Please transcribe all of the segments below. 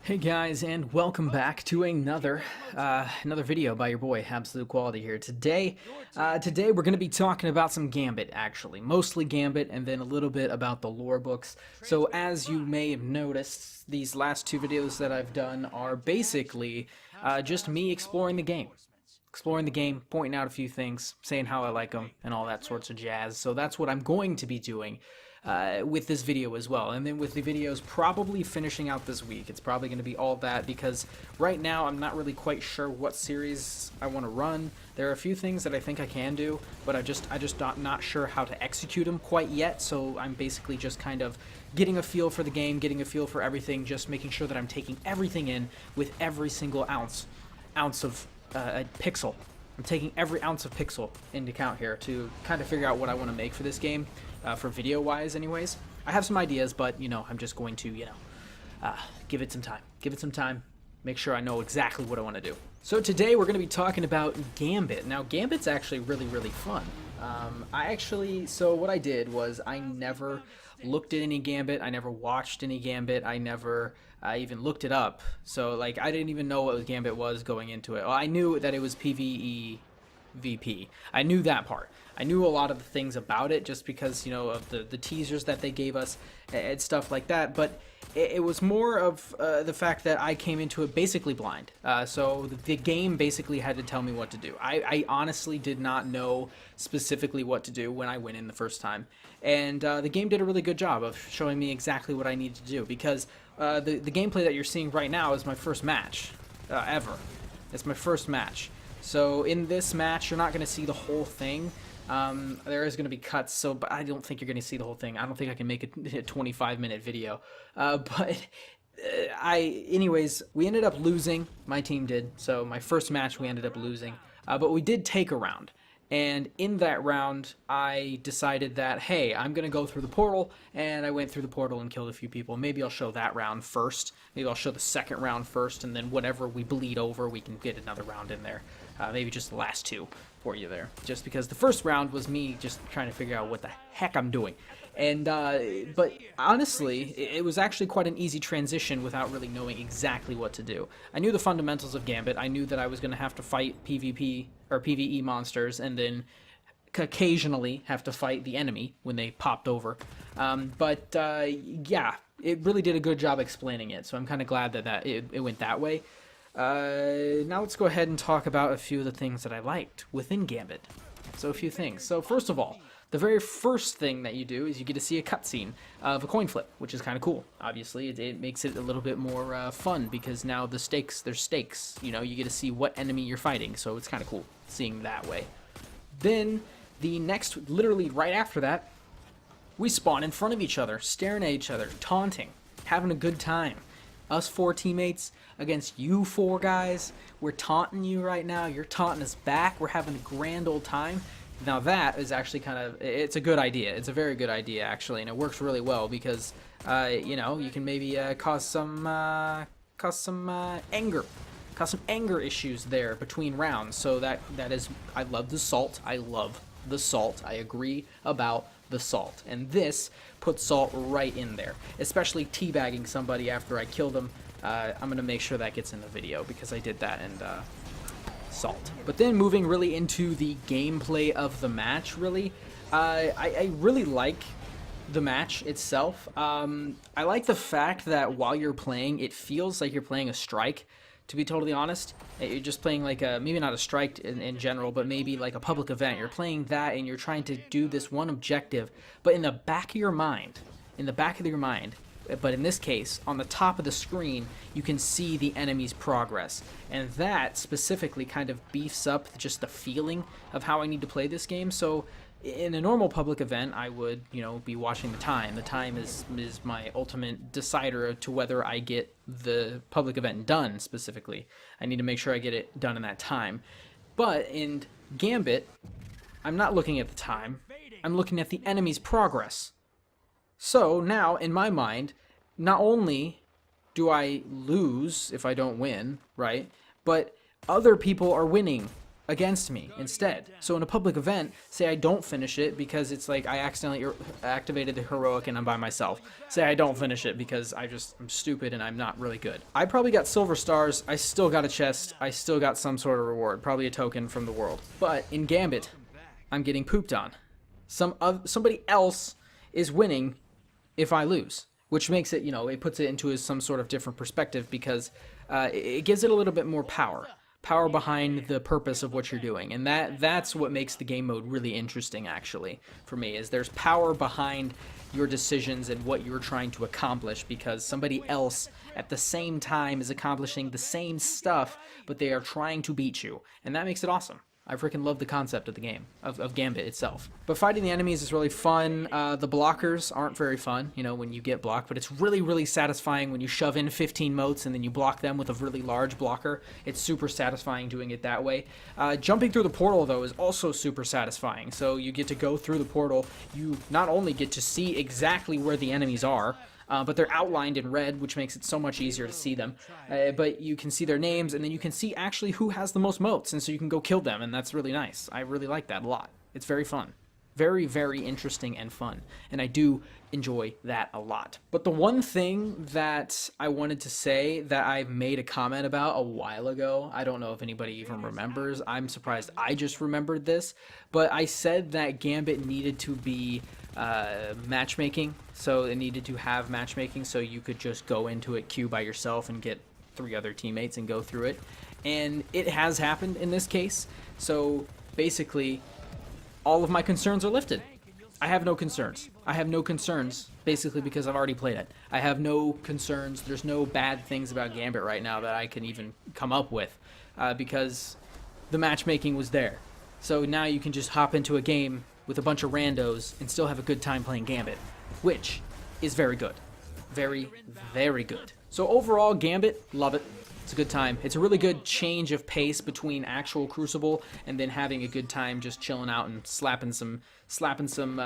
Hey guys, and welcome back to another video by your boy Absolute Quality here. Today we're going to be talking about some Gambit, actually, mostly Gambit, and then a little bit about the lore books. So as you may have noticed, these last two videos that I've done are basically just me exploring the game. Pointing out a few things, saying how I like them, and all that sorts of jazz. So that's what I'm going to be doing with this video as well. And then with the videos probably finishing out this week, it's probably going to be all that, because right now I'm not really quite sure what series I want to run. There are a few things that I think I can do, but I just not sure how to execute them quite yet. So I'm basically just kind of getting a feel for the game, getting a feel for everything, just making sure that I'm taking everything in with every single ounce of a pixel. I'm taking every ounce of pixel into account here to kind of figure out what I want to make for this game, for video-wise anyways. I have some ideas, but, I'm just going to, give it some time. Give it some time. Make sure I know exactly what I want to do. So today we're going to be talking about Gambit. Now, Gambit's actually really, really fun. So what I did was I never looked at any Gambit. I never watched any Gambit. I even looked it up. So, I didn't even know what Gambit was going into it. Well, I knew that it was PvE VP. I knew that part. I knew a lot of the things about it just because, of the teasers that they gave us and stuff like that. But it was more of the fact that I came into it basically blind. So the game basically had to tell me what to do. I honestly did not know specifically what to do when I went in the first time. And the game did a really good job of showing me exactly what I needed to do, because the gameplay that you're seeing right now is my first match ever. It's my first match. So in this match, you're not going to see the whole thing. There is going to be cuts, but I don't think you're going to see the whole thing. I don't think I can make a 25-minute video. Anyways, we ended up losing. My team did. So my first match, we ended up losing. But we did take a round. And in that round, I decided that, hey, I'm going to go through the portal, and I went through the portal and killed a few people. Maybe I'll show that round first. Maybe I'll show the second round first, and then whatever we bleed over, we can get another round in there. Maybe just the last two for you there. Just because the first round was me just trying to figure out what the heck I'm doing. And, but honestly, it was actually quite an easy transition without really knowing exactly what to do. I knew the fundamentals of Gambit. I knew that I was going to have to fight PvP or PvE monsters, and then occasionally have to fight the enemy when they popped over. Yeah, it really did a good job explaining it, so I'm kind of glad that it went that way. Now let's go ahead and talk about a few of the things that I liked within Gambit. So a few things. So first of all, the very first thing that you do is you get to see a cutscene of a coin flip, which is kind of cool. Obviously, it makes it a little bit more fun, because now there's stakes. You get to see what enemy you're fighting, so it's kind of cool seeing that way. Then, literally right after that, we spawn in front of each other, staring at each other, taunting, having a good time. Us four teammates against you four guys. We're taunting you right now. You're taunting us back. We're having a grand old time. Now that is actually it's a good idea. It's a very good idea, actually, and it works really well, because, you can maybe cause some anger issues there between rounds. So that is, I love the salt. I love the salt. I agree about the salt, and this puts salt right in there, especially teabagging somebody after I kill them. I'm gonna make sure that gets in the video, because I did that, and salt. But then moving really into the gameplay of the match, really, I really like the match itself. I like the fact that while you're playing, it feels like you're playing a strike. To be totally honest, you're just playing like maybe not a strike in general, but maybe like a public event. You're playing that, and you're trying to do this one objective, but in the back of your mind, but in this case, on the top of the screen, you can see the enemy's progress. And that specifically kind of beefs up just the feeling of how I need to play this game. So in a normal public event, I would, be watching the time. The time is my ultimate decider to whether I get the public event done specifically. I need to make sure I get it done in that time. But in Gambit, I'm not looking at the time. I'm looking at the enemy's progress. So now, in my mind, not only do I lose if I don't win, right? But other people are winning against me instead. So in a public event, say I don't finish it because it's like I accidentally activated the heroic and I'm by myself. Say I don't finish it because I'm stupid and I'm not really good. I probably got silver stars, I still got a chest, I still got some sort of reward, probably a token from the world. But in Gambit, I'm getting pooped on. Somebody else is winning if I lose, which makes it, it puts it into some sort of different perspective because it gives it a little bit more power behind the purpose of what you're doing. And that's what makes the game mode really interesting, actually, for me, is there's power behind your decisions and what you're trying to accomplish because somebody else at the same time is accomplishing the same stuff, but they are trying to beat you. And that makes it awesome. I freaking love the concept of the game, of Gambit itself. But fighting the enemies is really fun. The blockers aren't very fun, when you get blocked, but it's really, really satisfying when you shove in 15 motes and then you block them with a really large blocker. It's super satisfying doing it that way. Jumping through the portal, though, is also super satisfying. So you get to go through the portal. You not only get to see exactly where the enemies are, but they're outlined in red, which makes it so much easier to see them. But you can see their names, and then you can see actually who has the most motes, and so you can go kill them, and that's really nice. I really like that a lot. It's very fun. Very, very interesting and fun, and I do enjoy that a lot. But the one thing that I wanted to say that I made a comment about a while ago, I don't know if anybody even remembers, I'm surprised I just remembered this, but I said that Gambit needed to be matchmaking, so it needed to have matchmaking so you could just go into it queue by yourself and get 3 other teammates and go through it, and it has happened in this case. So basically all of my concerns are lifted. I have no concerns. I have no concerns basically because I've already played it. I have no concerns. There's no bad things about Gambit right now that I can even come up with because the matchmaking was there. So now you can just hop into a game with a bunch of randos and still have a good time playing Gambit, which is very good. Very, very good. So overall, Gambit, love it. It's a good time. It's a really good change of pace between actual Crucible and then having a good time just chilling out and slapping some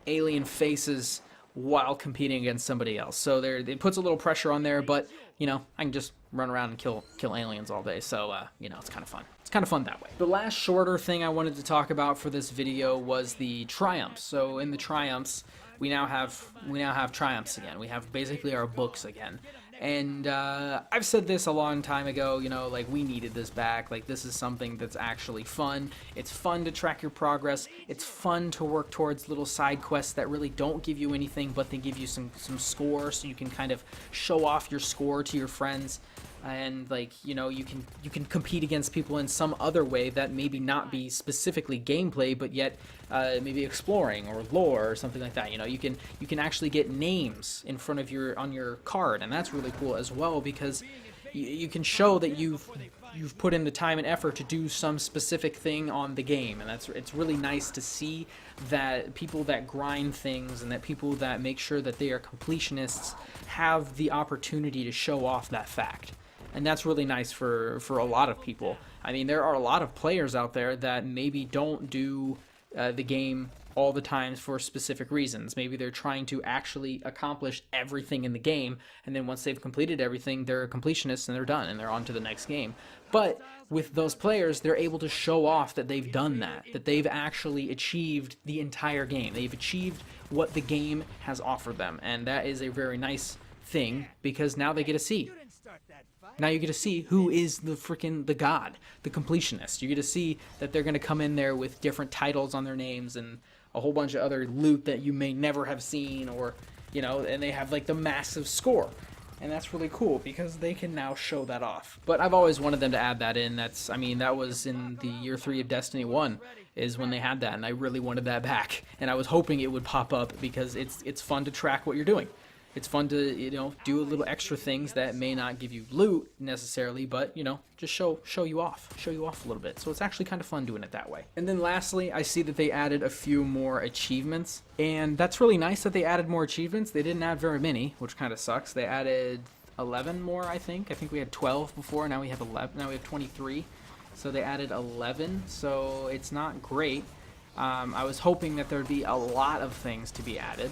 alien faces while competing against somebody else. So it puts a little pressure on there, but I can just run around and kill aliens all day. So it's kind of fun. It's kind of fun that way. The last shorter thing I wanted to talk about for this video was the triumphs. So in the triumphs, we now have triumphs again. We have basically our books again. And I've said this a long time ago, like we needed this back. Like this is something that's actually fun. It's fun to track your progress. It's fun to work towards little side quests that really don't give you anything, but they give you some score, so you can kind of show off your score to your friends. And you can compete against people in some other way that maybe not be specifically gameplay, but yet maybe exploring or lore or something like that. You can actually get names in front of on your card, and that's really cool as well because you can show that you've put in the time and effort to do some specific thing on the game, and it's really nice to see that people that grind things and that people that make sure that they are completionists have the opportunity to show off that fact. And that's really nice for a lot of people. I mean, there are a lot of players out there that maybe don't do the game all the time for specific reasons. Maybe they're trying to actually accomplish everything in the game, and then once they've completed everything, they're completionists and they're done, and they're on to the next game. But with those players, they're able to show off that they've done that they've actually achieved the entire game. They've achieved what the game has offered them, and that is a very nice thing because now they get to see. Now you get to see who is the god, the completionist. You get to see that they're going to come in there with different titles on their names and a whole bunch of other loot that you may never have seen, or, and they have like the massive score. And that's really cool because they can now show that off. But I've always wanted them to add that in. That was in the year 3 of Destiny 1 is when they had that, and I really wanted that back. And I was hoping it would pop up because it's fun to track what you're doing. It's fun to, do a little extra things that may not give you loot necessarily, but, just show you off a little bit. So it's actually kind of fun doing it that way. And then lastly, I see that they added a few more achievements, and that's really nice that they added more achievements. They didn't add very many, which kind of sucks. They added 11 more, I think. I think we had 12 before, now we have 11, now we have 23. So they added 11, so it's not great. I was hoping that there'd be a lot of things to be added.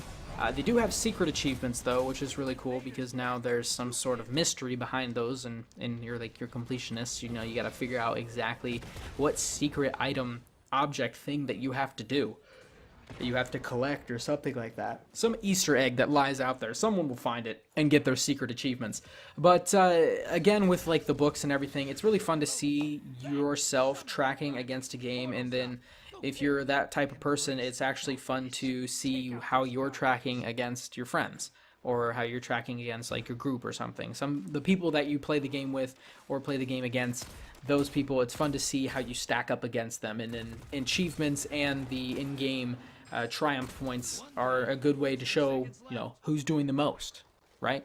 They do have secret achievements though, which is really cool because now there's some sort of mystery behind those, and you're like your completionist. You know, you got to figure out exactly what secret item, object, thing that you have to do, that you have to collect or something like that. Some Easter egg that lies out there. Someone will find it and get their secret achievements. But again, with like the books and everything, it's really fun to see yourself tracking against a game, and then if you're that type of person, it's actually fun to see how you're tracking against your friends, or how you're tracking against like your group or something. The people that you play the game with or play the game against, those people, it's fun to see how you stack up against them. And then achievements and the in-game triumph points are a good way to show, you know, who's doing the most, right?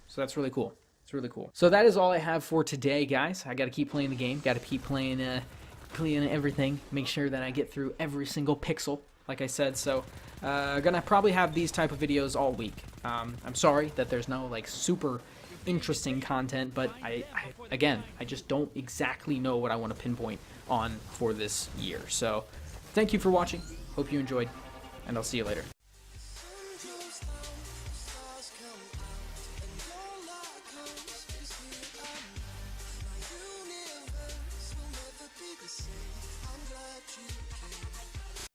So that's really cool. It's really cool. So that is all I have for today, guys. I got to keep playing the game. Got to keep playing everything. Make sure that I get through every single pixel, like I said. So gonna probably have these type of videos all week. I'm sorry that there's no like super interesting content, but I just don't exactly know what I want to pinpoint on for this year. So thank you for watching. Hope you enjoyed, and I'll see you later.